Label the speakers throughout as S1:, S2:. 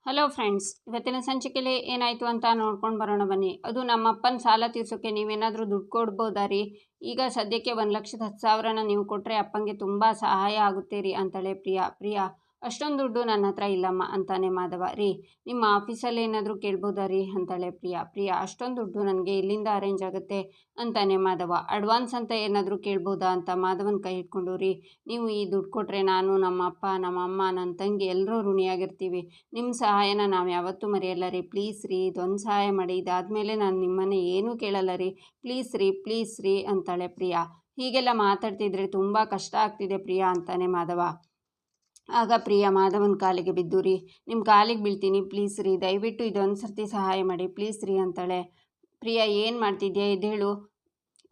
S1: Hello friends, ಇವತ್ತಿನ ಸಂಚಿಕೆಯಲ್ಲಿ ಏನಾಯಿತು ಅಂತ ನೋಡ್ಕೊಂಡು ಬರೋಣ ಬನ್ನಿ. ಅದು ನಮ್ಮಪ್ಪನ ಸಾಲ ತೀರ್ಸೋಕ್ಕೆ ನೀವೇನಾದರೂ ದುಡ್ಡು ಕೊಡ್ಬೋದಾ ರೀ? ಈಗ ಸದ್ಯಕ್ಕೆ 1,10,000 ನೀವು ಕೊಟ್ಟರೆ ಅಪ್ಪಂಗೆ ತುಂಬ ಸಹಾಯ ಆಗುತ್ತೆ ರೀ ಅಂತಾಳೆ ಪ್ರಿಯಾ. ಅಷ್ಟೊಂದು ದುಡ್ಡು ನನ್ನ ಹತ್ರ ಇಲ್ಲಮ್ಮ ಅಂತಾನೆ ಮಾಧವ. ರೀ, ನಿಮ್ಮ ಆಫೀಸಲ್ಲಿ ಏನಾದರೂ ಕೇಳ್ಬೋದಾ ರೀ ಅಂತಾಳೆ ಪ್ರಿಯಾ. ಅಷ್ಟೊಂದು ದುಡ್ಡು ನನಗೆ ಎಲ್ಲಿಂದ ಅರೇಂಜ್ ಆಗುತ್ತೆ ಅಂತಾನೆ ಮಾಧವ. ಅಡ್ವಾನ್ಸ್ ಅಂತ ಏನಾದರೂ ಕೇಳ್ಬೋದಾ ಅಂತ ಮಾಧವನ ಕೈ ಇಟ್ಕೊಂಡು. ರೀ, ನೀವು ಈ ದುಡ್ಡು ಕೊಟ್ಟರೆ ನಾನು, ನಮ್ಮ ಅಪ್ಪ, ನಮ್ಮ ಅಮ್ಮ, ನನ್ನ ತಂಗಿ ಎಲ್ಲರೂ ಋಣಿಯಾಗಿರ್ತೀವಿ. ನಿಮ್ಮ ಸಹಾಯನ ನಾವು ಯಾವತ್ತೂ ಮರೆಯಲ್ಲ ರೀ. ಪ್ಲೀಸ್ ರೀ, ಇದೊಂದು ಸಹಾಯ ಮಾಡಿ. ಇದಾದಮೇಲೆ ನಾನು ನಿಮ್ಮನ್ನು ಏನೂ ಕೇಳಲ್ಲ ರೀ. ಪ್ಲೀಸ್ ರೀ ಅಂತಾಳೆ ಪ್ರಿಯಾ. ಹೀಗೆಲ್ಲ ಮಾತಾಡ್ತಿದ್ರೆ ತುಂಬ ಕಷ್ಟ ಆಗ್ತಿದೆ ಪ್ರಿಯಾ ಅಂತಾನೆ ಮಾಧವ. ಆಗ ಪ್ರಿಯಾ ಮಾಧವನ ಕಾಲಿಗೆ ಬಿದ್ದು. ರೀ, ನಿಮ್ಮ ಕಾಲಿಗೆ ಬೀಳ್ತೀನಿ, ಪ್ಲೀಸ್ ರೀ, ದಯವಿಟ್ಟು ಇದೊಂದು ಸರ್ತಿ ಸಹಾಯ ಮಾಡಿ ಪ್ಲೀಸ್ ರೀ ಅಂತಾಳೆ. ಪ್ರಿಯಾ, ಏನು ಮಾಡ್ತಿದ್ಯಾ? ಎದ್ದೇಳು,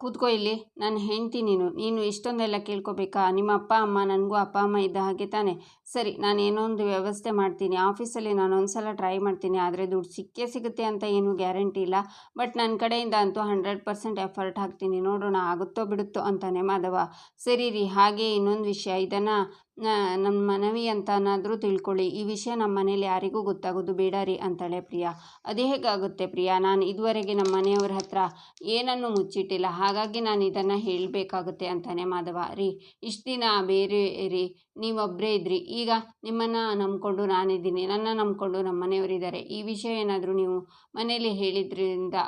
S1: ಕೂತ್ಕೋ ಇಲ್ಲಿ. ನನ್ನ ಹೆಂಡ್ತಿ ನೀನು ಇಷ್ಟೊಂದೆಲ್ಲ ಕೇಳ್ಕೊಬೇಕಾ? ನಿಮ್ಮ ಅಪ್ಪ ಅಮ್ಮ, ನನಗೂ ಅಪ್ಪ ಅಮ್ಮ ಇದ್ದ ಹಾಗೆ ತಾನೆ. ಸರಿ, ನಾನು ಏನೋ ಒಂದು ವ್ಯವಸ್ಥೆ ಮಾಡ್ತೀನಿ. ಆಫೀಸಲ್ಲಿ ನಾನು ಒಂದು ಸಲ ಟ್ರೈ ಮಾಡ್ತೀನಿ. ಆದರೆ ದುಡ್ಡು ಸಿಗುತ್ತೆ ಅಂತ ಏನೂ ಗ್ಯಾರಂಟಿ ಇಲ್ಲ. ಬಟ್ ನನ್ನ ಕಡೆಯಿಂದ ಅಂತೂ 100% ಎಫರ್ಟ್ ಹಾಕ್ತೀನಿ. ನೋಡೋಣ ಆಗುತ್ತೋ ಬಿಡುತ್ತೋ ಅಂತಾನೆ ಮಾಧವ. ಸರಿ ರೀ, ಹಾಗೆ ಇನ್ನೊಂದು ವಿಷಯ, ಇದನ್ನು ನಮ್ಮ ಮನವಿ ಅಂತನಾದರೂ ತಿಳ್ಕೊಳ್ಳಿ. ಈ ವಿಷಯ ನಮ್ಮ ಮನೇಲಿ ಯಾರಿಗೂ ಗೊತ್ತಾಗೋದು ಬೇಡ ರೀ ಅಂತಾಳೆ ಪ್ರಿಯಾ. ಅದು ಹೇಗಾಗುತ್ತೆ ಪ್ರಿಯಾ? ನಾನು ಇದುವರೆಗೆ ನಮ್ಮ ಮನೆಯವ್ರ ಹತ್ರ ಏನನ್ನೂ ಮುಚ್ಚಿಟ್ಟಿಲ್ಲ. ಹಾಗಾಗಿ ನಾನು ಇದನ್ನು ಹೇಳಬೇಕಾಗುತ್ತೆ ಅಂತಾನೆ ಮಾಧವ. ರೀ, ಇಷ್ಟು ದಿನ ಬೇರೆ ರೀ, ನೀವೊಬ್ಬರೇ ಇದ್ರಿ. ಈಗ ನಿಮ್ಮನ್ನು ನಂಬ್ಕೊಂಡು ನಾನಿದ್ದೀನಿ, ನನ್ನ ನಂಬ್ಕೊಂಡು ನಮ್ಮ ಮನೆಯವರಿದ್ದಾರೆ. ಈ ವಿಷಯ ಏನಾದರೂ ನೀವು ಮನೇಲಿ ಹೇಳಿದ್ರಿಂದ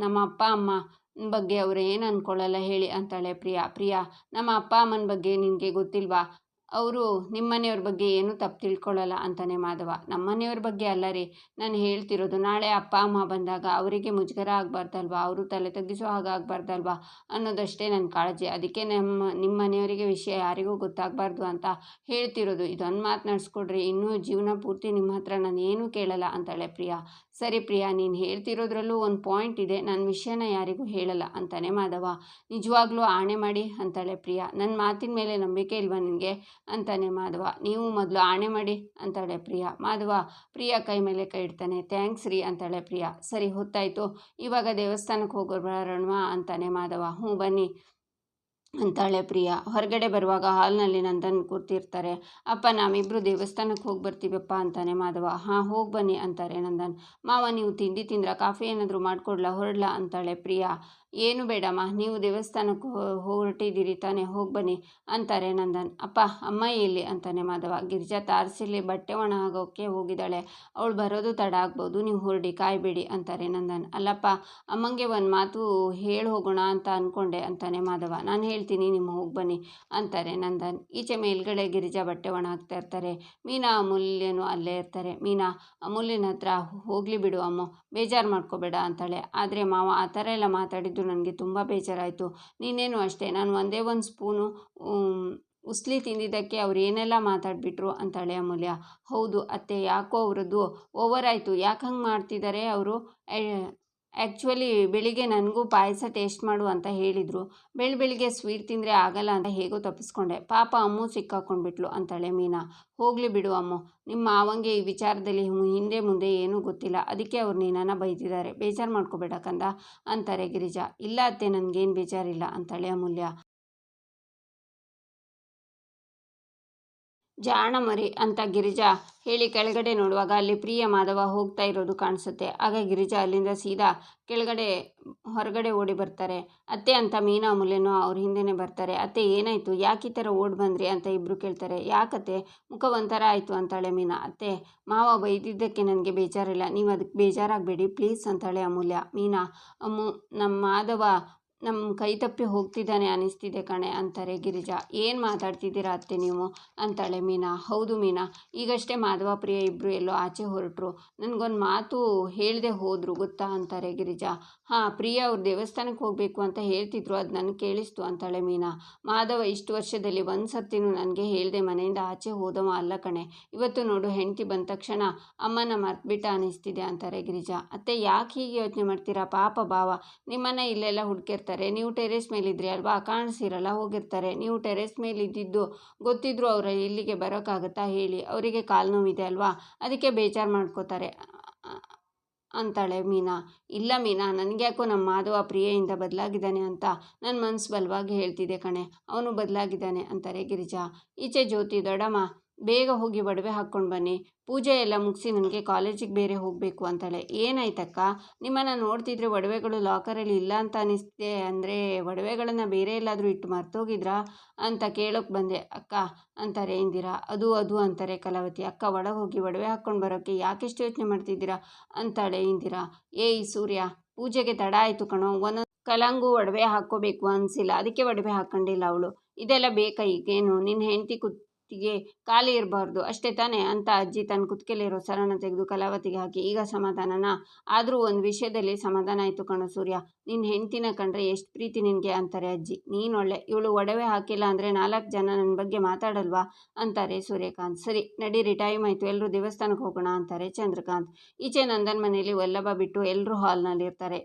S1: ನಮ್ಮ ಅಪ್ಪ ಅಮ್ಮ ಬಗ್ಗೆ ಅವರು ಏನು ಅಂದ್ಕೊಳ್ಳಲ್ಲ ಹೇಳಿ ಅಂತಾಳೆ ಪ್ರಿಯಾ. ನಮ್ಮ ಅಪ್ಪ ಅಮ್ಮನ ಬಗ್ಗೆ ನಿನಗೆ ಗೊತ್ತಿಲ್ವಾ? ಅವರು ನಿಮ್ಮ ಮನೆಯವ್ರ ಬಗ್ಗೆ ಏನೂ ತಪ್ಪು ತಿಳ್ಕೊಳ್ಳಲ್ಲ ಅಂತಾನೆ ಮಾಧವ. ನಮ್ಮ ಮನೆಯವ್ರ ಬಗ್ಗೆ ಅಲ್ಲ ರೀ ನಾನು ಹೇಳ್ತಿರೋದು. ನಾಳೆ ಅಪ್ಪ ಅಮ್ಮ ಬಂದಾಗ ಅವರಿಗೆ ಮುಜುಗರ ಆಗಬಾರ್ದಲ್ವಾ, ಅವರು ತಲೆ ತಗ್ಗಿಸೋ ಹಾಗಾಗಬಾರ್ದಲ್ವಾ ಅನ್ನೋದಷ್ಟೇ ನನ್ನ ಕಾಳಜಿ. ಅದಕ್ಕೆ ನಿಮ್ಮ ಮನೆಯವರಿಗೆ ವಿಷಯ ಯಾರಿಗೂ ಗೊತ್ತಾಗಬಾರ್ದು ಅಂತ ಹೇಳ್ತಿರೋದು. ಇದೊಂದು ಮಾತು ನಡೆಸ್ಕೊಡ್ರಿ, ಇನ್ನೂ ಜೀವನ ಪೂರ್ತಿ ನಿಮ್ಮ ಹತ್ರ ನಾನು ಏನೂ ಕೇಳಲ್ಲ ಅಂತಾಳೆ ಪ್ರಿಯಾ. ಸರಿ ಪ್ರಿಯಾ, ನೀನು ಹೇಳ್ತಿರೋದ್ರಲ್ಲೂ ಒಂದು ಪಾಯಿಂಟ್ ಇದೆ. ನನ್ನ ವಿಷಯನ ಯಾರಿಗೂ ಹೇಳಲ್ಲ ಅಂತಾನೆ ಮಾಧವ. ನಿಜವಾಗ್ಲೂ ಆಣೆ ಮಾಡಿ ಅಂತಾಳೆ ಪ್ರಿಯಾ. ನನ್ನ ಮಾತಿನ ಮೇಲೆ ನಂಬಿಕೆ ಇಲ್ವಾ ನಿನಗೆ ಅಂತಾನೆ ಮಾಧವ. ನೀವು ಮೊದಲು ಆಣೆ ಮಾಡಿ ಅಂತಾಳೆ ಪ್ರಿಯಾ. ಮಾಧವ ಪ್ರಿಯಾ ಕೈ ಮೇಲೆ ಕೈ ಇಡ್ತಾನೆ. ಥ್ಯಾಂಕ್ಸ್ ರೀ ಅಂತಾಳೆ ಪ್ರಿಯಾ. ಸರಿ, ಹೊತ್ತಾಯಿತು, ಇವಾಗ ದೇವಸ್ಥಾನಕ್ಕೆ ಹೋಗೋಣ ಅಂತಾನೆ ಮಾಧವ. ಹ್ಞೂ ಬನ್ನಿ ಅಂತಾಳೆ ಪ್ರಿಯಾ. ಹೊರಗಡೆ ಬರುವಾಗ ಹಾಲ್ನಲ್ಲಿ ನಂದನ್ ಕೂರ್ತಿರ್ತಾರೆ. ಅಪ್ಪ, ನಾವಿಬ್ಬರು ದೇವಸ್ಥಾನಕ್ಕೆ ಹೋಗಿ ಬರ್ತೀವಪ್ಪ ಅಂತಾನೆ ಮಾಧವ. ಹಾಂ, ಹೋಗಿ ಬನ್ನಿ ಅಂತಾರೆ ನಂದನ್. ಮಾವ, ನೀವು ತಿಂಡಿ ತಿಂದ್ರ? ಕಾಫಿ ಏನಾದರೂ ಮಾಡಿಕೊಡ್ಲಾ? ಹೊರಡ್ಲಾ ಅಂತಾಳೆ ಪ್ರಿಯಾ. ಏನು ಬೇಡಮ್ಮ, ನೀವು ದೇವಸ್ಥಾನಕ್ಕೆ ಹೊರಟಿದ್ದೀರಿ ತಾನೇ, ಹೋಗಿ ಬನ್ನಿ ಅಂತಾರೆ ನಂದನ್. ಅಪ್ಪ, ಅಮ್ಮ ಎಲ್ಲಿ ಅಂತಾನೆ ಮಾಧವ. ಗಿರಿಜಾ ತಾರಸಿಲಿ ಬಟ್ಟೆ ಒಣ ಆಗೋಕ್ಕೆ ಹೋಗಿದ್ದಾಳೆ, ಅವಳು ಬರೋದು ತಡ ಆಗ್ಬೋದು, ನೀವು ಹೊರಡಿ, ಕಾಯಬೇಡಿ ಅಂತಾರೆ ನಂದನ್. ಅಲ್ಲಪ್ಪ, ಅಮ್ಮಂಗೆ ಒಂದು ಮಾತು ಹೇಳಿ ಹೋಗೋಣ ಅಂತ ಅಂದ್ಕೊಂಡೆ ಅಂತಾನೆ ಮಾಧವ. ನಾನು ಹೇಳ್ತೀನಿ, ನಿಮ್ಮ ಹೋಗಿ ಬನ್ನಿ ಅಂತಾರೆ ನಂದನ್. ಈಚೆ ಮೇಲ್ಗಡೆ ಗಿರಿಜಾ ಬಟ್ಟೆ ಒಣ ಹಾಕ್ತಾ ಇರ್ತಾರೆ. ಮೀನಾ ಅಮೂಲ್ಯನು ಅಲ್ಲೇ ಇರ್ತಾರೆ. ಮೀನಾ ಅಮೂಲ್ಯನ ಹತ್ರ ಹೋಗಲಿ ಬಿಡು ಅಮ್ಮ, ಬೇಜಾರು ಮಾಡ್ಕೋಬೇಡ ಅಂತಾಳೆ. ಆದರೆ ಮಾವ, ಆ ಥರ ಎಲ್ಲ ಮಾತಾಡಿದ್ದು ನನಗೆ ತುಂಬ ಬೇಜಾರಾಯಿತು. ನೀನೇನು ಅಷ್ಟೇ, ನಾನು ಒಂದೇ ಒಂದು ಸ್ಪೂನು ಉಸ್ಲಿ ತಿಂದಿದ್ದಕ್ಕೆ ಅವ್ರು ಏನೆಲ್ಲ ಮಾತಾಡಿಬಿಟ್ರು ಅಂತಾಳೆ ಅಮೂಲ್ಯ. ಹೌದು ಅತ್ತೆ, ಯಾಕೋ ಅವರದ್ದು ಓವರ್ ಆಯಿತು. ಯಾಕೆ ಹಂಗೆ ಮಾಡ್ತಿದ್ದಾರೆ ಅವರು? ಆ್ಯಕ್ಚುಲಿ ಬೆಳಿಗ್ಗೆ ನನಗೂ ಪಾಯಸ ಟೇಸ್ಟ್ ಮಾಡು ಅಂತ ಹೇಳಿದರು. ಬೆಳಿಗ್ಗೆ ಸ್ವೀಟ್ ತಿಂದರೆ ಆಗಲ್ಲ ಅಂತ ಹೇಗೋ ತಪ್ಪಿಸ್ಕೊಂಡೆ. ಪಾಪ ಅಮ್ಮು ಸಿಕ್ಕಾಕೊಂಡ್ಬಿಟ್ಲು ಅಂತಾಳೆ ಮೀನಾ. ಹೋಗಲಿ ಬಿಡು ಅಮ್ಮು, ನಿಮ್ಮ ಮಾವಂಗೆ ಈ ವಿಚಾರದಲ್ಲಿ ಹಿಂದೆ ಮುಂದೆ ಏನೂ ಗೊತ್ತಿಲ್ಲ, ಅದಕ್ಕೆ ಅವ್ರು ನಿನ್ನನ್ನು ಬೈದಿದ್ದಾರೆ. ಬೇಜಾರು ಮಾಡ್ಕೋಬೇಡ ಕಂದ ಅಂತಾರೆ ಗಿರಿಜಾ. ಇಲ್ಲ ಅತ್ತೆ, ನನಗೇನು ಬೇಜಾರಿಲ್ಲ ಅಂತಾಳೆ ಅಮೂಲ್ಯ. ಜಾಣ ಮರಿ ಅಂತ ಗಿರಿಜಾ ಹೇಳಿ ಕೆಳಗಡೆ ನೋಡುವಾಗ ಅಲ್ಲಿ ಪ್ರಿಯ ಮಾಧವ ಹೋಗ್ತಾ ಇರೋದು ಕಾಣಿಸುತ್ತೆ. ಆಗ ಗಿರಿಜಾ ಅಲ್ಲಿಂದ ಸೀದಾ ಹೊರಗಡೆ ಓಡಿ ಬರ್ತಾರೆ. ಅತ್ತೆ ಅಂತ ಮೀನಾ ಅಮೂಲ್ಯನೂ ಅವ್ರ ಹಿಂದೆನೇ ಬರ್ತಾರೆ. ಅತ್ತೆ, ಏನಾಯಿತು? ಯಾಕೆ ಈ ಥರ ಓಡಿ ಬಂದ್ರಿ ಅಂತ ಇಬ್ಬರು ಕೇಳ್ತಾರೆ. ಯಾಕತ್ತೆ, ಮುಖ ಒಂಥರ ಆಯಿತು ಅಂತಾಳೆ ಮೀನಾ. ಅತ್ತೆ, ಮಾವ ಬೈದಿದ್ದಕ್ಕೆ ನನಗೆ ಬೇಜಾರಿಲ್ಲ, ನೀವು ಅದಕ್ಕೆ ಬೇಜಾರಾಗಬೇಡಿ ಪ್ಲೀಸ್ ಅಂತಾಳೆ ಅಮೂಲ್ಯ. ಮೀನಾ, ನಮ್ಮ ಮಾಧವ ನಮ್ಮ ಕೈ ತಪ್ಪಿ ಹೋಗ್ತಿದ್ದಾನೆ ಅನ್ನಿಸ್ತಿದೆ ಕಣೆ ಅಂತಾರೆ ಗಿರಿಜಾ. ಏನು ಮಾತಾಡ್ತಿದ್ದೀರಾ ಅತ್ತೆ ನೀವು ಅಂತಾಳೆ ಮೀನಾ. ಹೌದು ಮೀನಾ, ಈಗಷ್ಟೇ ಮಾಧವ ಪ್ರಿಯ ಇಬ್ಬರು ಎಲ್ಲೋ ಆಚೆ ಹೊರಟರು, ನನಗೊಂದು ಮಾತು ಹೇಳದೆ ಹೋದರು ಗೊತ್ತಾ ಅಂತಾರೆ ಗಿರಿಜಾ. ಹಾಂ, ಪ್ರಿಯ ಅವ್ರು ದೇವಸ್ಥಾನಕ್ಕೆ ಹೋಗಬೇಕು ಅಂತ ಹೇಳ್ತಿದ್ರು, ಅದು ನನಗೆ ಕೇಳಿಸ್ತು ಅಂತಾಳೆ ಮೀನಾ. ಮಾಧವ ಇಷ್ಟು ವರ್ಷದಲ್ಲಿ ಒಂದು ಸರ್ತಿನೂ ನನಗೆ ಹೇಳ್ದೆ ಮನೆಯಿಂದ ಆಚೆ ಹೋದವ ಅಲ್ಲ ಕಣೆ. ಇವತ್ತು ನೋಡು, ಹೆಂಡತಿ ಬಂದ ತಕ್ಷಣ ಅಮ್ಮನ ಮರ್ತ್ಬಿಟ್ಟ ಅನ್ನಿಸ್ತಿದೆ ಅಂತಾರೆ ಗಿರಿಜಾ. ಅತ್ತೆ, ಯಾಕೆ ಹೀಗೆ ಯೋಚನೆ ಮಾಡ್ತೀರಾ? ಪಾಪ ಭಾವ ನಿಮ್ಮನ್ನು ಇಲ್ಲೆಲ್ಲ ಹುಡುಕಿರ್ತಾರೆ. ನೀವು ಟೆರೇಸ್ ಮೇಲಿದ್ರಿ ಅಲ್ವಾ, ಕಾಣಿಸಿರಲ್ಲ, ಹೋಗಿರ್ತಾರೆ. ನೀವು ಟೆರೇಸ್ ಮೇಲೆ ಇದ್ದಿದ್ದು ಗೊತ್ತಿದ್ರು ಅವರು ಇಲ್ಲಿಗೆ ಬರೋಕ್ಕಾಗತ್ತಾ ಹೇಳಿ? ಅವರಿಗೆ ಕಾಲು ನೋವಿದೆ ಅಲ್ವಾ, ಅದಕ್ಕೆ ಬೇಜಾರು ಮಾಡ್ಕೋತಾರೆ ಅಂತಾಳೆ ಮೀನಾ. ಇಲ್ಲ ಮೀನಾ, ನನಗ್ಯಾಕೋ ನಮ್ಮ ಮಾಧವ ಪ್ರಿಯೆಯಿಂದ ಬದಲಾಗಿದ್ದಾನೆ ಅಂತ ನನ್ನ ಮನಸ್ಸು ಬಲವಾಗಿ ಹೇಳ್ತಿದೆ ಕಣೆ. ಅವನು ಬದಲಾಗಿದ್ದಾನೆ ಅಂತಾರೆ ಗಿರಿಜಾ. ಈಚೆ ಜ್ಯೋತಿ, ದೊಡ್ಡಮ್ಮ ಬೇಗ ಹೋಗಿ ಒಡವೆ ಹಾಕ್ಕೊಂಡು ಬನ್ನಿ, ಪೂಜೆ ಎಲ್ಲ ಮುಗಿಸಿ ನನಗೆ ಕಾಲೇಜಿಗೆ ಬೇರೆ ಹೋಗಬೇಕು ಅಂತಾಳೆ. ಏನಾಯ್ತಕ್ಕ, ನಿಮ್ಮನ್ನು ನೋಡ್ತಿದ್ರೆ ಒಡವೆಗಳು ಲಾಕರಲ್ಲಿ ಇಲ್ಲ ಅಂತ ಅನಿಸ್ತೆ, ಅಂದರೆ ಒಡವೆಗಳನ್ನು ಬೇರೆ ಎಲ್ಲಾದರೂ ಇಟ್ಟು ಮರ್ತೋಗಿದ್ರಾ ಅಂತ ಕೇಳೋಕೆ ಬಂದೆ ಅಕ್ಕ ಅಂತಾರೆ ಇಂದಿರಾ. ಅದು ಅಂತಾರೆ ಕಲಾವತಿ. ಅಕ್ಕ, ಒಳಗೆ ಹೋಗಿ ಒಡವೆ ಹಾಕ್ಕೊಂಡು ಬರೋಕ್ಕೆ ಯಾಕೆಷ್ಟು ಯೋಚನೆ ಮಾಡ್ತಿದ್ದೀರಾ ಅಂತಾಳೆ ಇಂದಿರಾ. ಏಯ್ ಸೂರ್ಯ, ಪೂಜೆಗೆ ತಡ ಆಯಿತು ಕಣೋ, ಕಲಂಗು ಒಡವೆ ಹಾಕ್ಕೋಬೇಕು ಅನಿಸಿಲ್ಲ, ಅದಕ್ಕೆ ಒಡವೆ ಹಾಕ್ಕೊಂಡಿಲ್ಲ ಅವಳು. ಇದೆಲ್ಲ ಬೇಕಾ ಈಗೇನು? ನಿನ್ನ ಹೆಂಡತಿ ಕುತ್ತಿಗೆ ಖಾಲಿ ಇರಬಾರ್ದು ಅಷ್ಟೇ ತಾನೇ ಅಂತ ಅಜ್ಜಿ ತನ್ನ ಕುತ್ತಿಗೆಲಿರೋ ಸರನ ತೆಗೆದು ಕಲಾವತಿಗೆ ಹಾಕಿ, ಈಗ ಸಮಾಧಾನನಾ? ಆದರೂ ಒಂದು ವಿಷಯದಲ್ಲಿ ಸಮಾಧಾನ ಆಯಿತು ಕಣೋ ಸೂರ್ಯ, ನಿನ್ನ ಹೆಂಡ್ತಿನ ಕಂಡ್ರೆ ಎಷ್ಟು ಪ್ರೀತಿ ನಿನಗೆ ಅಂತಾರೆ ಅಜ್ಜಿ. ನೀನೊಳ್ಳೆ, ಇವಳು ಒಡವೆ ಹಾಕಿಲ್ಲ ಅಂದರೆ 4 ಜನ ನನ್ನ ಬಗ್ಗೆ ಮಾತಾಡಲ್ವಾ ಅಂತಾರೆ ಸೂರ್ಯಕಾಂತ್. ಸರಿ ನಡೀರಿ, ಟೈಮ್ ಆಯಿತು, ಎಲ್ಲರೂ ದೇವಸ್ಥಾನಕ್ಕೆ ಹೋಗೋಣ ಅಂತಾರೆ ಚಂದ್ರಕಾಂತ್. ಈಚೆ ನಂದನ್ ಮನೆಯಲ್ಲಿ ವಲ್ಲಭ ಬಿಟ್ಟು ಎಲ್ಲರೂ ಹಾಲ್ನಲ್ಲಿರ್ತಾರೆ.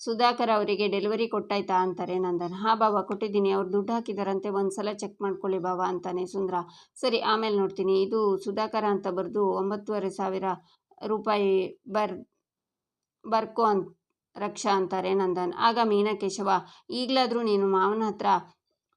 S1: ಸುಧಾಕರ್ ಅವರಿಗೆ ಡೆಲಿವರಿ ಕೊಟ್ಟಾಯ್ತಾ ಅಂತಾರೆ ನಂದನ್. ಹಾಂ ಬಾಬಾ, ಕೊಟ್ಟಿದ್ದೀನಿ, ಅವ್ರು ದುಡ್ಡು ಹಾಕಿದಾರಂತೆ, ಒಂದು ಸಲ ಚೆಕ್ ಮಾಡ್ಕೊಳ್ಳಿ ಬಾಬಾ ಅಂತಾನೆ ಸುಂದ್ರ. ಸರಿ ಆಮೇಲೆ ನೋಡ್ತೀನಿ, ಇದು ಸುಧಾಕರ ಅಂತ ಬರೆದು 9,500 ರೂಪಾಯಿ ಬರ್ಕೋ ಅಂತ ರಕ್ಷಾ ಅಂತಾರೆ ನಂದನ್. ಆಗ ಮೀನಾ ಕೇಶವ, ಈಗಲಾದರೂ ನೀನು ಮಾವನ ಹತ್ರ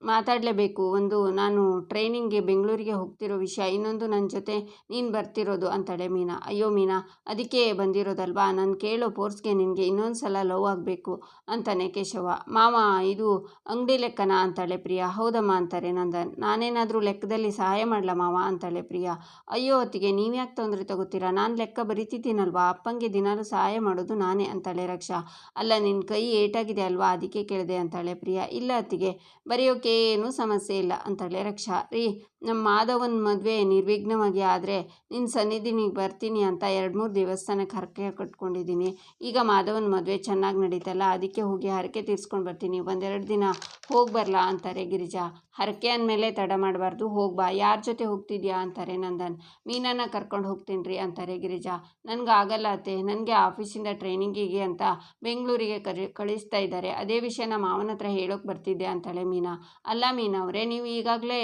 S1: ಮಾತಾಡಲೇಬೇಕು. ಒಂದು, ನಾನು ಟ್ರೈನಿಂಗ್ಗೆ ಬೆಂಗಳೂರಿಗೆ ಹೋಗ್ತಿರೋ ವಿಷಯ, ಇನ್ನೊಂದು ನನ್ನ ಜೊತೆ ನೀನು ಬರ್ತಿರೋದು ಅಂತಾಳೆ ಮೀನಾ. ಅಯ್ಯೋ ಮೀನಾ, ಅದಕ್ಕೆ ಬಂದಿರೋದಲ್ವಾ, ನಾನು ಕೇಳೋ ಫೋರ್ಸ್ಗೆ ನಿನಗೆ ಇನ್ನೊಂದು ಸಲ ಲವ್ ಆಗಬೇಕು ಅಂತಾನೆ ಕೇಶವ. ಮಾವ, ಇದು ಅಂಗಡಿ ಲೆಕ್ಕನಾ ಅಂತಾಳೆ ಪ್ರಿಯಾ. ಹೌದಮ್ಮ ಅಂತಾರೆ ನಂದನ್. ನಾನೇನಾದರೂ ಲೆಕ್ಕದಲ್ಲಿ ಸಹಾಯ ಮಾಡಲ ಮಾವ ಅಂತಾಳೆ ಪ್ರಿಯಾ. ಅಯ್ಯೋ ಹೊತ್ತಿಗೆ ನೀವ್ಯಾಕೆ ತೊಂದರೆ ತಗೋತೀರಾ, ನಾನು ಲೆಕ್ಕ ಬರೀತಿದ್ದೀನಲ್ವಾ, ಅಪ್ಪಂಗೆ ದಿನಾಲು ಸಹಾಯ ಮಾಡೋದು ನಾನೇ ಅಂತಾಳೆ ರಕ್ಷಾ. ಅಲ್ಲ, ನಿನ್ನ ಕೈ ಏಟಾಗಿದೆ ಅಲ್ವಾ, ಅದಕ್ಕೆ ಕೇಳಿದೆ ಅಂತಾಳೆ ಪ್ರಿಯಾ. ಇಲ್ಲ ಅತ್ತಿಗೆ, ಬರೆಯೋಕೆ ಏನೂ ಸಮಸ್ಯೆ ಇಲ್ಲ ಅಂತಾಳೆ ರಕ್ಷಾ. ರೀ, ನಮ್ಮ ಮಾಧವನ ಮದುವೆ ನಿರ್ವಿಘ್ನವಾಗಿ ಆದರೆ ನಿನ್ನ ಸನ್ನಿಧಿನಿಗೆ ಬರ್ತೀನಿ ಅಂತ 2-3 ದೇವಸ್ಥಾನಕ್ಕೆ ಹರಕೆ ಕಟ್ಕೊಂಡಿದ್ದೀನಿ. ಈಗ ಮಾಧವನ ಮದುವೆ ಚೆನ್ನಾಗಿ ನಡೀತಲ್ಲ, ಅದಕ್ಕೆ ಹೋಗಿ ಹರಕೆ ತೀರ್ಸ್ಕೊಂಡು ಬರ್ತೀನಿ, 1-2 ದಿನ ಹೋಗಿ ಬರಲಾ ಅಂತಾರೆ ಗಿರಿಜಾ. ಹರಕೆ ಅಂದಮೇಲೆ ತಡ ಮಾಡಬಾರ್ದು, ಹೋಗ್ಬಾ. ಯಾರ ಜೊತೆ ಹೋಗ್ತಿದ್ಯಾ ಅಂತಾರೆ ನಂದನ್. ಮೀನನ್ನ ಕರ್ಕೊಂಡು ಹೋಗ್ತೀನಿ ರೀ ಅಂತಾರೆ ಗಿರಿಜಾ. ನನಗಾಗಲ್ಲ ಅತ್ತೆ, ನನಗೆ ಆಫೀಸಿಂದ ಟ್ರೈನಿಂಗಿಗೆ ಅಂತ ಬೆಂಗಳೂರಿಗೆ ಕಳಿಸ್ತಾ ಇದ್ದಾರೆ, ಅದೇ ವಿಷಯನ ಮಾವನ ಹತ್ರ ಹೇಳೋಕೆ ಬರ್ತಿದ್ದೆ ಅಂತಾಳೆ ಮೀನಾ. ಅಲ್ಲ ಮೀನಾ ಅವರೇ, ನೀವು ಈಗಾಗಲೇ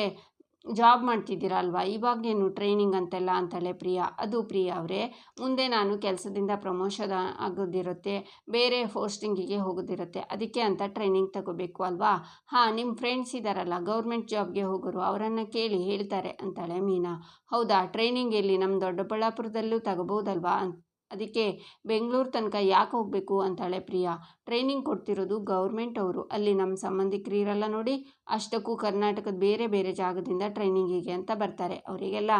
S1: ಜಾಬ್ ಮಾಡ್ತಿದ್ದೀರಾ ಅಲ್ವಾ, ಇವಾಗೇನು ಟ್ರೈನಿಂಗ್ ಅಂತೆಲ್ಲ ಅಂತಾಳೆ ಪ್ರಿಯಾ. ಅದು ಪ್ರಿಯಾ ಅವರೇ, ಮುಂದೆ ನಾನು ಕೆಲಸದಿಂದ ಪ್ರಮೋಷನ್ ಆಗೋದಿರುತ್ತೆ, ಬೇರೆ ಪೋಸ್ಟಿಂಗಿಗೆ ಹೋಗೋದಿರುತ್ತೆ, ಅದಕ್ಕೆ ಅಂತ ಟ್ರೈನಿಂಗ್ ತಗೋಬೇಕು ಅಲ್ವಾ. ಹಾಂ, ನಿಮ್ಮ ಫ್ರೆಂಡ್ಸ್ ಇದ್ದಾರಲ್ಲ ಗೌರ್ಮೆಂಟ್ ಜಾಬ್ಗೆ ಹೋಗೋರು, ಅವರನ್ನು ಕೇಳಿ ಹೇಳ್ತಾರೆ ಅಂತಾಳೆ ಮೀನಾ. ಹೌದಾ, ಟ್ರೈನಿಂಗ್ ಎಲ್ಲಿ, ನಮ್ಮ ದೊಡ್ಡಬಳ್ಳಾಪುರದಲ್ಲೂ ತಗೋಬೋದಲ್ವಾ, ಅದಕ್ಕೆ ಬೆಂಗಳೂರು ತನಕ ಯಾಕೆ ಹೋಗಬೇಕು ಅಂತಾಳೆ ಪ್ರಿಯಾ. ಟ್ರೈನಿಂಗ್ ಕೊಡ್ತಿರೋದು ಗೌರ್ಮೆಂಟ್ ಅವರು, ಅಲ್ಲಿ ನಮ್ಮ ಸಂಬಂಧಿಕರು ಇರಲ್ಲ ನೋಡಿ, ಅಷ್ಟಕ್ಕೂ ಕರ್ನಾಟಕದ ಬೇರೆ ಬೇರೆ ಜಾಗದಿಂದ ಟ್ರೈನಿಂಗಿಗೆ ಅಂತ ಬರ್ತಾರೆ, ಅವರಿಗೆಲ್ಲ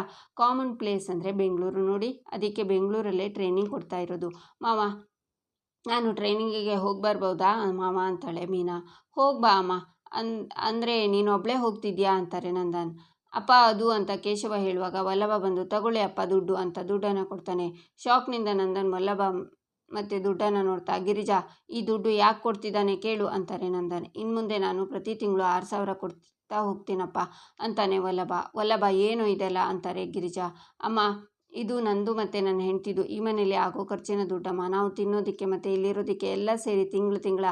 S1: ಕಾಮನ್ ಪ್ಲೇಸ್ ಅಂದರೆ ಬೆಂಗಳೂರು ನೋಡಿ, ಅದಕ್ಕೆ ಬೆಂಗಳೂರಲ್ಲೇ ಟ್ರೈನಿಂಗ್ ಕೊಡ್ತಾ ಇರೋದು. ಮಾವ, ನಾನು ಟ್ರೈನಿಂಗಿಗೆ ಹೋಗಿ ಬರ್ಬೋದಾ ಮಾವ ಅಂತಾಳೆ ಮೀನಾ. ಹೋಗ್ಬಾ ಅಮ್ಮ, ಅಂದರೆ ನೀನೊಬ್ಬಳೇ ಹೋಗ್ತಿದ್ಯಾ ಅಂತಾರೆ ನಂದನ್. ಅಪ್ಪ ಅದು ಅಂತ ಕೇಶವ ಹೇಳುವಾಗ ವಲ್ಲಭ ಬಂದು, ತಗೊಳ್ಳಿ ಅಪ್ಪ ದುಡ್ಡು ಅಂತ ದುಡ್ಡನ್ನು ಕೊಡ್ತಾನೆ. ಶಾಕ್ನಿಂದ ನಂದನ್ ವಲ್ಲಭ ಮತ್ತು ದುಡ್ಡನ್ನು ನೋಡ್ತಾ, ಗಿರಿಜಾ, ಈ ದುಡ್ಡು ಯಾಕೆ ಕೊಡ್ತಿದ್ದಾನೆ ಕೇಳು ಅಂತಾರೆ ನಂದನ್. ಇನ್ಮುಂದೆ ನಾನು ಪ್ರತಿ ತಿಂಗಳು 6,000 ಕೊಡ್ತಾ ಹೋಗ್ತೀನಪ್ಪ ಅಂತಾನೆ ವಲ್ಲಭ ಏನು ಇದೆಲ್ಲ ಅಂತಾರೆ ಗಿರಿಜಾ. ಅಮ್ಮ, ಇದು ನಂದು ಮತ್ತು ನನ್ನ ಹೆಂಡ್ತಿದು, ಈ ಮನೇಲಿ ಆಗೋ ಖರ್ಚಿನ ದುಡ್ಡಮ್ಮ, ನಾವು ತಿನ್ನೋದಕ್ಕೆ ಮತ್ತು ಇಲ್ಲಿರೋದಕ್ಕೆ ಎಲ್ಲ ಸೇರಿ ತಿಂಗಳ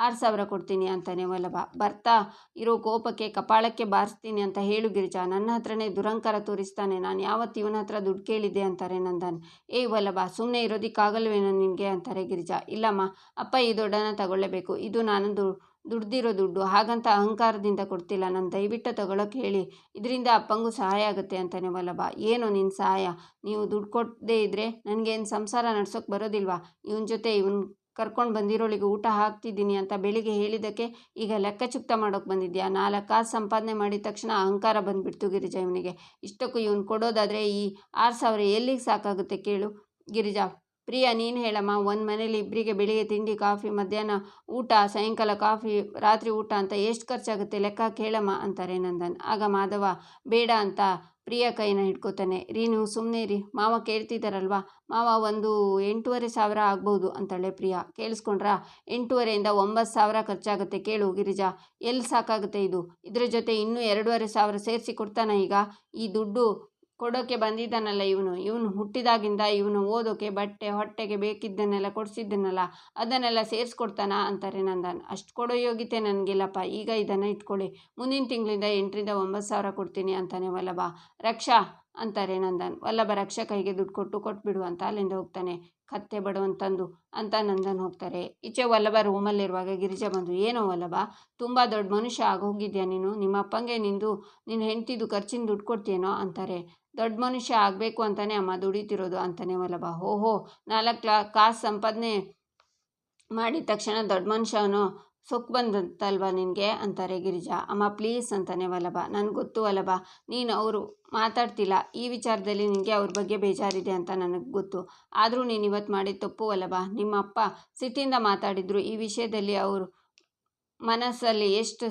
S1: 6,000 ಕೊಡ್ತೀನಿ ಅಂತಾನೆ ವಲ್ಲಭ. ಬರ್ತಾ ಇರೋ ಕೋಪಕ್ಕೆ ಕಪಾಳಕ್ಕೆ ಬಾರಿಸ್ತೀನಿ ಅಂತ ಹೇಳು ಗಿರಿಜಾ, ನನ್ನ ಹತ್ರನೇ ದುರಂಕಾರ ತೋರಿಸ್ತಾನೆ, ನಾನು ಯಾವತ್ತು ಇವನ ಹತ್ರ ದುಡ್ಡು ಕೇಳಿದ್ದೆ ಅಂತಾರೆ ನಂದನ್. ಏಯ್ ವಲ್ಲಭ, ಸುಮ್ಮನೆ ಇರೋದಕ್ಕಾಗಲ್ವೇನೋ ನಿನಗೆ ಅಂತಾರೆ ಗಿರಿಜಾ. ಇಲ್ಲಮ್ಮ ಅಪ್ಪ, ಈ ದುಡ್ಡನ್ನು ತಗೊಳ್ಳೇಬೇಕು, ಇದು ನಾನು ದುಡ್ದಿರೋ ದುಡ್ಡು, ಹಾಗಂತ ಅಹಂಕಾರದಿಂದ ಕೊಡ್ತಿಲ್ಲ, ನಾನು ದಯವಿಟ್ಟು ತಗೊಳ್ಳೋಕೆ ಹೇಳಿ, ಇದರಿಂದ ಅಪ್ಪಂಗೂ ಸಹಾಯ ಆಗುತ್ತೆ ಅಂತಾನೆ ವಲ್ಲಭ. ಏನು ನಿನ್ನ ಸಹಾಯ, ನೀವು ದುಡ್ಡು ಕೊಡದೇ ಇದ್ದರೆ ನನಗೇನು ಸಂಸಾರ ನಡ್ಸೋಕೆ ಬರೋದಿಲ್ವಾ, ಇವನ ಜೊತೆ ಇವನು ಕರ್ಕೊಂಡು ಬಂದಿರೋಳಿಗೆ ಊಟ ಹಾಕ್ತಿದ್ದೀನಿ ಅಂತ ಬೆಳಿಗ್ಗೆ ಹೇಳಿದ್ದಕ್ಕೆ ಈಗ ಲೆಕ್ಕ ಚುಕ್ತ ಮಾಡೋಕೆ ಬಂದಿದ್ಯಾ. 4 ಕಾಸು ಸಂಪಾದನೆ ಮಾಡಿದ ತಕ್ಷಣ ಅಹಂಕಾರ ಬಂದುಬಿಡ್ತು ಗಿರಿಜಾ ಇವನಿಗೆ. ಇಷ್ಟಕ್ಕೂ ಇವನು ಕೊಡೋದಾದರೆ ಈ 6,000 ಎಲ್ಲಿಗೆ ಸಾಕಾಗುತ್ತೆ ಕೇಳು ಗಿರಿಜಾ. ಪ್ರಿಯಾ, ನೀನು ಹೇಳಮ್ಮ, ಒಂದು ಮನೇಲಿ ಇಬ್ಬರಿಗೆ ಬೆಳಿಗ್ಗೆ ತಿಂಡಿ, ಕಾಫಿ, ಮಧ್ಯಾಹ್ನ ಊಟ, ಸಾಯಂಕಾಲ ಕಾಫಿ, ರಾತ್ರಿ ಊಟ ಅಂತ ಎಷ್ಟು ಖರ್ಚಾಗುತ್ತೆ ಲೆಕ್ಕ ಕೇಳಮ್ಮ ಅಂತಾರೆ ನಂದನ್. ಆಗ ಮಾಧವ ಬೇಡ ಅಂತ ಪ್ರಿಯಾ ಕೈನ ಹಿಡ್ಕೋತಾನೆ. ರೀ, ನೀವು ಸುಮ್ಮನೆ ರೀ, ಮಾವ ಕೇಳ್ತಿದ್ದಾರಲ್ವಾ, ಮಾವ, ಒಂದು 8,500 ಆಗ್ಬೋದು ಅಂತಾಳೆ ಪ್ರಿಯಾ. ಕೇಳಿಸ್ಕೊಂಡ್ರಾ, 8,500ರಿಂದ 9,000 ಖರ್ಚಾಗುತ್ತೆ ಕೇಳು ಗಿರಿಜಾ, ಎಲ್ಲಿ ಸಾಕಾಗುತ್ತೆ ಇದು, ಇದ್ರ ಜೊತೆ ಇನ್ನೂ 2,500 ಸೇರಿಸಿ ಕೊಡ್ತಾನ ಈಗ. ಈ ದುಡ್ಡು ಕೊಡೋಕೆ ಬಂದಿದ್ದಾನಲ್ಲ ಇವನು ಹುಟ್ಟಿದಾಗಿಂದ ಇವನು ಓದೋಕೆ, ಬಟ್ಟೆ, ಹೊಟ್ಟೆಗೆ ಬೇಕಿದ್ದನ್ನೆಲ್ಲ ಕೊಡಿಸಿದ್ದನ್ನಲ್ಲ, ಅದನ್ನೆಲ್ಲ ಸೇರಿಸ್ಕೊಡ್ತಾನ ಅಂತಾರೆ ನಂದನ್. ಅಷ್ಟು ಕೊಡೋ ಯೋಗ್ಯತೆ ನನಗಿಲ್ಲಪ್ಪ, ಈಗ ಇದನ್ನು ಇಟ್ಕೊಳ್ಳಿ, ಮುಂದಿನ ತಿಂಗಳಿಂದ 8,000-9,000 ಕೊಡ್ತೀನಿ ಅಂತಾನೆ ವಲ್ಲಭ. ರಕ್ಷಾ, ಅಂತಾರೆ ನಂದನ್. ವಲ್ಲಭ ರಕ್ಷಾ ಕೈಗೆ ದುಡ್ಡು ಕೊಟ್ಬಿಡು ಅಂತ ಅಲ್ಲಿಂದ ಹೋಗ್ತಾನೆ. ಕತ್ತೆ ಬಡವಂತಂದು ಅಂತ ನಂದನ್ ಹೋಗ್ತಾರೆ. ಈಚೆ ವಲ್ಲಭ ರೂಮಲ್ಲಿರುವಾಗ ಗಿರಿಜಾ ಬಂದು, ಏನೋ ವಲ್ಲಭ, ತುಂಬ ದೊಡ್ಡ ಮನುಷ್ಯ ಆಗೋಗಿದ್ಯಾ ನೀನು, ನಿಮ್ಮ ಅಪ್ಪಂಗೆ ನಿನ್ನ ಹೆಂಡ್ತಿದು ಖರ್ಚಿನ ದುಡ್ಡು ಕೊಡ್ತೀಯೇನೋ ಅಂತಾರೆ. ದೊಡ್ಡ ಮನುಷ್ಯ ಆಗಬೇಕು ಅಂತಾನೆ ಅಮ್ಮ ದುಡಿತಿರೋದು ಅಂತಾನೆ ವಲ್ಲಭ. ಓಹೋ, 4 ಕಾಸು ಸಂಪಾದನೆ ಮಾಡಿದ ತಕ್ಷಣ ದೊಡ್ಡ ಮನುಷ್ಯನೋ ಸೊಕ್ಕು ಬಂದಂತಲ್ವ ನಿನಗೆ ಅಂತಾರೆ ಗಿರಿಜಾ. ಅಮ್ಮ ಪ್ಲೀಸ್ ಅಂತಾನೆ ವಲ್ಲಭ. ನನಗೆ ಗೊತ್ತು ವಲ್ಲಭ, ನೀನು ಅವರು ಮಾತಾಡ್ತಿಲ್ಲ, ಈ ವಿಚಾರದಲ್ಲಿ ನಿನಗೆ ಅವ್ರ ಬಗ್ಗೆ ಬೇಜಾರಿದೆ ಅಂತ ನನಗೆ ಗೊತ್ತು. ಆದರೂ ನೀನು ಇವತ್ತು ಮಾಡಿದ ತಪ್ಪು ವಲ್ಲಭ. ನಿಮ್ಮ ಅಪ್ಪ ಸಿಟ್ಟಿಂದ ಮಾತಾಡಿದ್ರು, ಈ ವಿಷಯದಲ್ಲಿ ಅವರು ಮನಸ್ಸಲ್ಲಿ ಎಷ್ಟು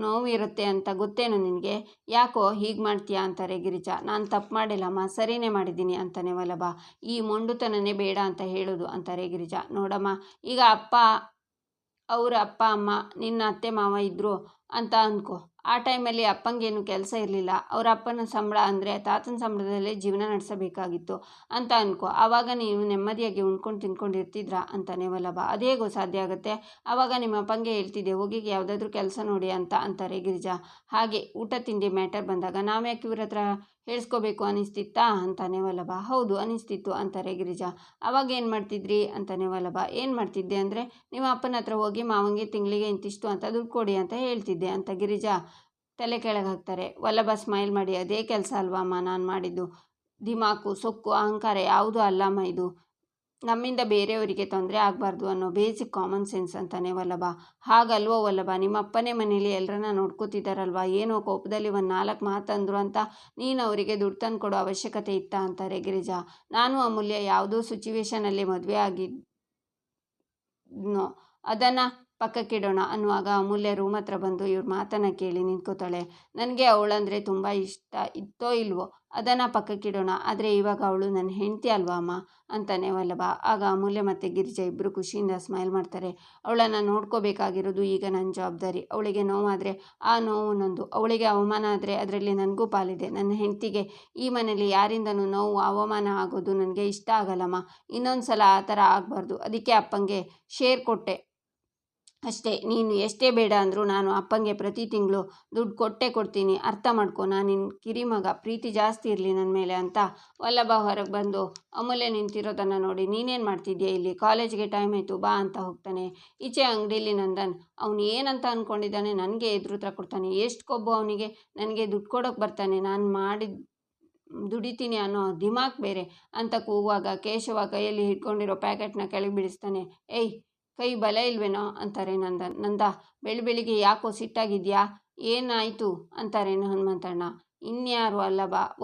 S1: ನೋವು ಇರುತ್ತೆ ಅಂತ ಗೊತ್ತೇನು ನಿನಗೆ? ಯಾಕೋ ಹೀಗೆ ಮಾಡ್ತೀಯಾ ಅಂತಾರೆ ಗಿರಿಜಾ. ನಾನು ತಪ್ಪು ಮಾಡಿಲ್ಲಮ್ಮ, ಸರಿನೇ ಮಾಡಿದ್ದೀನಿ ಅಂತಾನೆ ವಲ್ಲಭ. ಈ ಮೊಂಡುತನನೇ ಬೇಡ ಅಂತ ಹೇಳೋದು ಅಂತಾರೆ ಗಿರಿಜಾ. ನೋಡಮ್ಮ, ಈಗ ಅವ್ರ ಅಪ್ಪ ಅಮ್ಮ ನಿನ್ನ ಅತ್ತೆ ಮಾವ ಇದ್ದರು ಅಂತ ಅಂದ್ಕೊ. ಆ ಟೈಮಲ್ಲಿ ಅಪ್ಪಂಗೇನು ಕೆಲಸ ಇರಲಿಲ್ಲ, ಅವ್ರ ಅಪ್ಪನ ಸಂಬಳ ಅಂದರೆ ತಾತನ ಸಂಬಳದಲ್ಲೇ ಜೀವನ ನಡೆಸಬೇಕಾಗಿತ್ತು ಅಂತ ಅಂದ್ಕೊ. ಆವಾಗ ನೀವು ನೆಮ್ಮದಿಯಾಗಿ ಉಣ್ಕೊಂಡು ತಿನ್ಕೊಂಡು ಇರ್ತಿದ್ರಾ ಅಂತಾನೆ ವಲ್ಲಭ. ಅದೇಗೋ ಸಾಧ್ಯ ಆಗುತ್ತೆ? ಆವಾಗ ನಿಮ್ಮ ಅಪ್ಪಂಗೆ ಹೇಳ್ತಿದ್ದೆ, ಹೋಗಿ ಯಾವುದಾದ್ರೂ ಕೆಲಸ ನೋಡಿ ಅಂತಾರೆ ಗಿರಿಜಾ. ಹಾಗೆ ಊಟ ತಿಂಡಿ ಮ್ಯಾಟರ್ ಬಂದಾಗ ನಾವ್ಯಾಕೆ ಇವ್ರ ಹತ್ರ ಹೇಳ್ಸ್ಕೋಬೇಕು ಅನಿಸ್ತಿತ್ತಾ ಅಂತಾನೆ ವಲ್ಲಭ. ಹೌದು ಅನಿಸ್ತಿತ್ತು ಅಂತಾರೆ ಗಿರಿಜಾ. ಆವಾಗ ಏನು ಮಾಡ್ತಿದ್ರಿ ಅಂತಾನೆ ವಲ್ಲಭ. ಏನು ಮಾಡ್ತಿದ್ದೆ ಅಂದರೆ, ನಿಮ್ಮ ಅಪ್ಪನ ಹತ್ರ ಹೋಗಿ ಮಾವಂಗೆ ತಿಂಗಳಿಗೆ ಇಂತಿಷ್ಟು ಅಂತ ದುಡ್ಡು ಕೊಡಿ ಅಂತ ಹೇಳ್ತಿದ್ದೆ ಅಂತ ಗಿರಿಜಾ ತಲೆ ಕೆಳಗೆ ಹಾಕ್ತಾರೆ. ವಲ್ಲಭ ಸ್ಮೈಲ್ ಮಾಡಿ, ಅದೇ ಕೆಲಸ ಅಲ್ವಮ್ಮ ನಾನು ಮಾಡಿದ್ದು. ದಿಮಾಕು, ಸೊಕ್ಕು, ಅಹಂಕಾರ ಯಾವುದೂ ಅಲ್ಲಮ್ಮ ಇದು. ನಮ್ಮಿಂದ ಬೇರೆಯವರಿಗೆ ತೊಂದರೆ ಆಗಬಾರ್ದು ಅನ್ನೋ ಬೇಸಿಕ್ ಕಾಮನ್ ಸೆನ್ಸ್ ಅಂತಾನೆ ವಲ್ಲಭ. ಹಾಗಲ್ವೋ ವಲ್ಲಭ, ನಿಮ್ಮ ಅಪ್ಪನೇ ಮನೇಲಿ ಎಲ್ಲರನ್ನ ನೋಡ್ಕೋತಿದ್ದಾರಲ್ವ, ಏನೋ ಕೋಪದಲ್ಲಿ 4 ಮಾತಂದ್ರು ಅಂತ ನೀನು ಅವರಿಗೆ ದುಡ್ಡು ತಂದು ಕೊಡೋ ಅವಶ್ಯಕತೆ ಇತ್ತಾ ಅಂತಾರೆ ಗಿರಿಜಾ. ನಾನು ಅಮೂಲ್ಯ ಯಾವುದೋ ಸಿಚುವೇಶನಲ್ಲಿ ಮದುವೆ ಆಗಿದ್ನೋ ಅದನ್ನು ಪಕ್ಕಕ್ಕಿಡೋಣ ಅನ್ನುವಾಗ ಅಮೂಲ್ಯ ರೂಮ್ ಹತ್ರ ಬಂದು ಇವ್ರ ಮಾತನ್ನು ಕೇಳಿ ನಿಂತ್ಕೋತಾಳೆ. ನನಗೆ ಅವಳಂದರೆ ತುಂಬ ಇಷ್ಟ ಇತ್ತೋ ಇಲ್ವೋ ಅದನ್ನು ಪಕ್ಕಕ್ಕಿಡೋಣ, ಆದರೆ ಇವಾಗ ಅವಳು ನನ್ನ ಹೆಂಡತಿ ಅಲ್ವಾ ಅಮ್ಮ ಅಂತಾನೆ ವಲ್ಲಭ. ಆಗ ಅಮೂಲ್ಯ ಮತ್ತು ಗಿರಿಜಾ ಇಬ್ಬರು ಖುಷಿಯಿಂದ ಸ್ಮೈಲ್ ಮಾಡ್ತಾರೆ. ಅವಳನ್ನು ನೋಡ್ಕೋಬೇಕಾಗಿರೋದು ಈಗ ನನ್ನ ಜವಾಬ್ದಾರಿ. ಅವಳಿಗೆ ನೋವಾದರೆ ಆ ನೋವು ನಂದು, ಅವಳಿಗೆ ಅವಮಾನ ಆದರೆ ಅದರಲ್ಲಿ ನನಗೂ ಪಾಲಿದೆ. ನನ್ನ ಹೆಂಡತಿಗೆ ಈ ಮನೇಲಿ ಯಾರಿಂದನೂ ನೋವು ಅವಮಾನ ಆಗೋದು ನನಗೆ ಇಷ್ಟ ಆಗಲ್ಲಮ್ಮ. ಇನ್ನೊಂದು ಸಲ ಆ ಥರ ಆಗಬಾರ್ದು. ಅದಕ್ಕೆ ಅಪ್ಪಂಗೆ ಶೇರ್ ಕೊಟ್ಟೆ ಅಷ್ಟೇ. ನೀನು ಎಷ್ಟೇ ಬೇಡ ಅಂದರೂ ನಾನು ಅಪ್ಪಂಗೆ ಪ್ರತಿ ತಿಂಗಳು ದುಡ್ಡು ಕೊಡ್ತೀನಿ, ಅರ್ಥ ಮಾಡ್ಕೊ. ನಾನು ನಿನ್ನ ಕಿರಿಮಗ, ಪ್ರೀತಿ ಜಾಸ್ತಿ ಇರಲಿ ನನ್ನ ಮೇಲೆ ಅಂತ ವಲ್ಲಭ ಹೊರಗೆ ಬಂದು ಅಮೂಲ್ಯ ನಿಂತಿರೋದನ್ನು ನೋಡಿ, ನೀನೇನು ಮಾಡ್ತಿದ್ಯಾ ಇಲ್ಲಿ, ಕಾಲೇಜ್ಗೆ ಟೈಮ್ ಆಯಿತು ಬಾ ಅಂತ ಹೋಗ್ತಾನೆ. ಈಚೆ ಅಂಗಡಿಲಿ ನಂದನ್, ಅವನು ಏನಂತ ಅಂದ್ಕೊಂಡಿದ್ದಾನೆ, ನನಗೆ ಎದುರುತ್ರ ಕೊಡ್ತಾನೆ, ಎಷ್ಟು ಕೊಬ್ಬು ಅವನಿಗೆ, ನನಗೆ ದುಡ್ಡು ಕೊಡೋಕೆ ಬರ್ತಾನೆ, ನಾನು ದುಡಿತೀನಿ ಅನ್ನೋ ದಿಮಾಕ್ ಬೇರೆ ಅಂತ ಕೂಗುವಾಗ ಕೇಶವ ಕೈಯಲ್ಲಿ ಹಿಡ್ಕೊಂಡಿರೋ ಪ್ಯಾಕೆಟ್ನ ಕೆಳಗೆ ಬಿಡಿಸ್ತಾನೆ. ಏಯ್, ಕೈ ಬಲ ಇಲ್ವೇನೋ ಅಂತಾರೆ ನಂದನ್. ನಂದ, ಬೆಳಿಗ್ಗೆ ಯಾಕೋ ಸಿಟ್ಟಾಗಿದ್ಯಾ, ಏನಾಯಿತು ಅಂತಾರೆ ಹನುಮಂತಣ್ಣ. ಇನ್ಯಾರು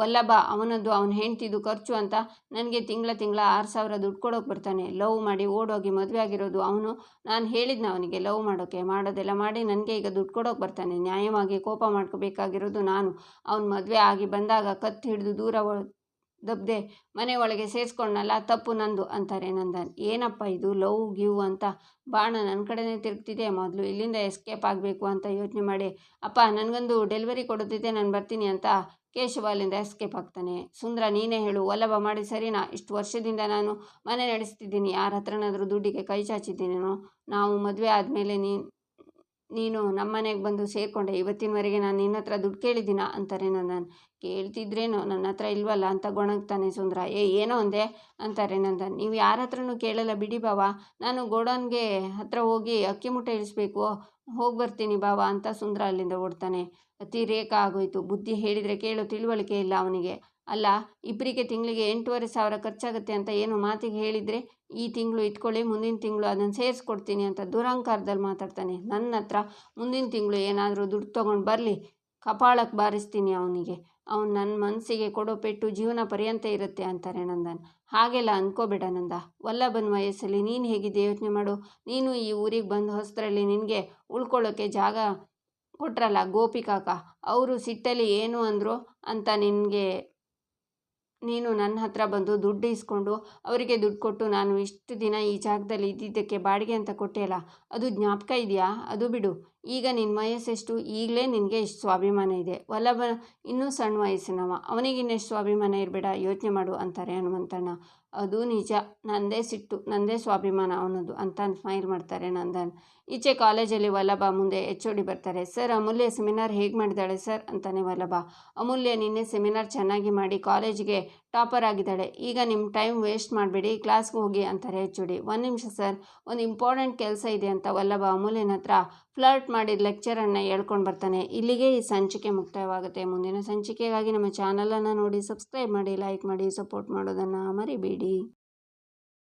S1: ವಲ್ಲಭ ಅವನದ್ದು ಅವನ ಹೆಂಡ್ತಿದು ಖರ್ಚು ಅಂತ ನನಗೆ ತಿಂಗಳ 6,000 ದುಡ್ಡು ಕೊಡೋಕೆ ಬರ್ತಾನೆ. ಲವ್ ಮಾಡಿ ಓಡೋಗಿ ಮದುವೆ ಆಗಿರೋದು ಅವನು. ನಾನು ಹೇಳಿದ್ನ ಅವನಿಗೆ ಲವ್ ಮಾಡೋದೆಲ್ಲ ಮಾಡಿ ನನಗೆ ಈಗ ದುಡ್ಡು ಕೊಡೋಕೆ ಬರ್ತಾನೆ. ನ್ಯಾಯವಾಗಿ ಕೋಪ ಮಾಡ್ಕೋಬೇಕಾಗಿರೋದು ನಾನು. ಅವನು ಮದುವೆ ಆಗಿ ಬಂದಾಗ ಕತ್ತು ಹಿಡಿದು ದೂರ ದಬ್ಬದೆ ಮನೆ ಒಳಗೆ ಸೇರಿಸ್ಕೊಂಡಲ್ಲ, ತಪ್ಪು ನಂದು ಅಂತಾರೆ ನಂದನ್. ಏನಪ್ಪ ಇದು, ಲವ್ ಗಿವ್ ಅಂತ ಬಾಣ ನನ್ನ ಕಡೆನೇ ತಿರುಗ್ತಿದೆ. ಮೊದಲು ಇಲ್ಲಿಂದ ಎಸ್ಕೇಪ್ ಆಗಬೇಕು ಅಂತ ಯೋಚನೆ ಮಾಡಿ, ಅಪ್ಪ ನನಗೊಂದು ಡೆಲಿವರಿ ಕೊಡೋದಿದೆ, ನಾನು ಬರ್ತೀನಿ ಅಂತ ಕೇಶವ ಅಲ್ಲಿಂದ ಎಸ್ಕೇಪ್ ಆಗ್ತಾನೆ. ಸುಂದರ, ನೀನೇ ಹೇಳು, ವಲ್ಲಭ ಮಾಡಿ ಸರಿನಾ? ಇಷ್ಟು ವರ್ಷದಿಂದ ನಾನು ಮನೆ ನಡೆಸ್ತಿದ್ದೀನಿ, ಯಾರ ಹತ್ರನಾದರೂ ದುಡ್ಡಿಗೆ ಕೈ ಚಾಚಿದ್ದೀನೇನೋ? ನಾವು ಮದುವೆ ಆದಮೇಲೆ ನೀನು ನಮ್ಮ ಮನೆಗೆ ಬಂದು ಸೇರಿಕೊಂಡೆ, ಇವತ್ತಿನವರೆಗೆ ನಾನು ನಿನ್ನ ಹತ್ರ ದುಡ್ಡು ಕೇಳಿದ್ದೀನ ಅಂತಾರೆ ನಂದನ್. ಕೇಳ್ತಿದ್ರೇನೋ, ನನ್ನ ಹತ್ರ ಇಲ್ವಲ್ಲ ಅಂತ ಗೊಣಗ್ತಾನೆ ಸುಂದರ. ಏನೋ ಅಂದೆ ಅಂತಾರೆ ನಂದನ್. ನೀವು ಯಾರ ಹತ್ರನೂ ಕೇಳಲ್ಲ ಬಿಡಿ ಬಾವ, ನಾನು ಗೋಡನ್ಗೆ ಹತ್ರ ಹೋಗಿ ಅಕ್ಕಿ ಮೂಟೆ ಇಳಿಸ್ಬೇಕು, ಹೋಗಿ ಬರ್ತೀನಿ ಬಾವ ಅಂತ ಸುಂದರ ಅಲ್ಲಿಂದ ಓಡ್ತಾನೆ. ಅತಿರೇಕ ಆಗೋಯ್ತು. ಬುದ್ಧಿ ಹೇಳಿದರೆ ಕೇಳೋ ತಿಳುವಳಿಕೆ ಇಲ್ಲ ಅವನಿಗೆ. ಅಲ್ಲ, ಇಬ್ಬರಿಗೆ ತಿಂಗಳಿಗೆ 8,500 ಖರ್ಚಾಗುತ್ತೆ ಅಂತ ಏನು ಮಾತಿಗೆ ಹೇಳಿದರೆ, ಈ ತಿಂಗಳು ಇಟ್ಕೊಳ್ಳಿ, ಮುಂದಿನ ತಿಂಗಳು ಅದನ್ನು ಸೇರಿಸ್ಕೊಡ್ತೀನಿ ಅಂತ ದುರಹಂಕಾರದಲ್ಲಿ ಮಾತಾಡ್ತಾನೆ. ನನ್ನ ಹತ್ರ ಮುಂದಿನ ತಿಂಗಳು ಏನಾದರೂ ದುಡ್ಡು ತೊಗೊಂಡು ಬರಲಿ, ಕಪಾಳಕ್ಕೆ ಬಾರಿಸ್ತೀನಿ ಅವನಿಗೆ. ಅವನು ನನ್ನ ಮನಸ್ಸಿಗೆ ಕೊಡೋ ಪೆಟ್ಟು ಜೀವನ ಪರ್ಯಂತ ಇರುತ್ತೆ ಅಂತಾರೆ ನಂದನ್. ಹಾಗೆಲ್ಲ ಅಂದ್ಕೋಬೇಡ ನಂದ, ವಲ್ಲಭನ ವಯಸ್ಸಲ್ಲಿ ನೀನು ಹೇಗಿದೆ ಯೋಚನೆ ಮಾಡು. ನೀನು ಈ ಊರಿಗೆ ಬಂದು ಹೊಸದ್ರಲ್ಲಿ ನಿನಗೆ ಉಳ್ಕೊಳ್ಳೋಕ್ಕೆ ಜಾಗ ಕೊಟ್ರಲ್ಲ ಗೋಪಿಕಾಕ, ಅವರು ಸಿಟ್ಟಲ್ಲಿ ಏನು ಅಂದರು ಅಂತ ನೀನು ನನ್ನ ಹತ್ರ ಬಂದು ದುಡ್ಡು ಇಸ್ಕೊಂಡು ಅವರಿಗೆ ದುಡ್ಡು ಕೊಟ್ಟು ನಾನು ಇಷ್ಟು ದಿನ ಈ ಜಾಗದಲ್ಲಿ ಇದ್ದಿದ್ದಕ್ಕೆ ಬಾಡಿಗೆ ಅಂತ ಕೊಟ್ಟೆಯಲ್ಲ, ಅದು ಜ್ಞಾಪಕ ಇದೆಯಾ? ಅದು ಬಿಡು. ಈಗ ನಿನ್ನ ವಯಸ್ಸೆಷ್ಟು? ಈಗಲೇ ನಿನಗೆ ಇಷ್ಟು ಸ್ವಾಭಿಮಾನ ಇದೆ. ವಲ್ಲಭ ಇನ್ನೂ ಸಣ್ಣ ವಯಸ್ಸಿನವ, ಅವನಿಗಿನ್ನೆಷ್ಟು ಸ್ವಾಭಿಮಾನ ಇರಬೇಡ, ಯೋಚನೆ ಮಾಡು ಅಂತಾರೆ ಹನುಮಂತಣ್ಣ. ಅದು ನಿಜ, ನಂದೇ ಸಿಟ್ಟು, ನಂದೇ ಸ್ವಾಭಿಮಾನ ಅವನದು ಅಂತ ಸ್ಮೈಲ್ ಮಾಡ್ತಾರೆ ನಂದನ್. ಈಚೆ ಕಾಲೇಜಲ್ಲಿ ವಲ್ಲಭ ಮುಂದೆ HOD ಬರ್ತಾರೆ. ಸರ್, ಅಮೂಲ್ಯ ಸೆಮಿನಾರ್ ಹೇಗೆ ಮಾಡಿದ್ದಾಳೆ ಸರ್ ಅಂತಾನೆ ವಲ್ಲಭ. ಅಮೂಲ್ಯ ನಿನ್ನೆ ಸೆಮಿನಾರ್ ಚೆನ್ನಾಗಿ ಮಾಡಿ ಕಾಲೇಜಿಗೆ ಟಾಪರ್ ಆಗಿದ್ದಾಳೆ. ಈಗ ನಿಮ್ಮ ಟೈಮ್ ವೇಸ್ಟ್ ಮಾಡಬೇಡಿ, ಕ್ಲಾಸ್ಗೆ ಹೋಗಿ ಅಂತಾರೆ HOD. ಒಂದು ನಿಮಿಷ ಸರ್, ಒಂದು ಇಂಪಾರ್ಟೆಂಟ್ ಕೆಲಸ ಇದೆ ಅಂತ ವಲ್ಲಭ ಅಮೂಲ್ಯನ ಹತ್ರ ಫ್ಲರ್ಟ್ ಮಾಡಿದ ಲೆಕ್ಚರನ್ನು ಹೇಳ್ಕೊಂಡು ಬರ್ತಾನೆ. ಇಲ್ಲಿಗೆ ಈ ಸಂಚಿಕೆ ಮುಕ್ತಾಯವಾಗುತ್ತೆ. ಮುಂದಿನ ಸಂಚಿಕೆಗಾಗಿ ನಮ್ಮ ಚಾನಲನ್ನು ನೋಡಿ, ಸಬ್ಸ್ಕ್ರೈಬ್ ಮಾಡಿ, ಲೈಕ್ ಮಾಡಿ, ಸಪೋರ್ಟ್ ಮಾಡೋದನ್ನು ಮರಿಬೇಡಿ.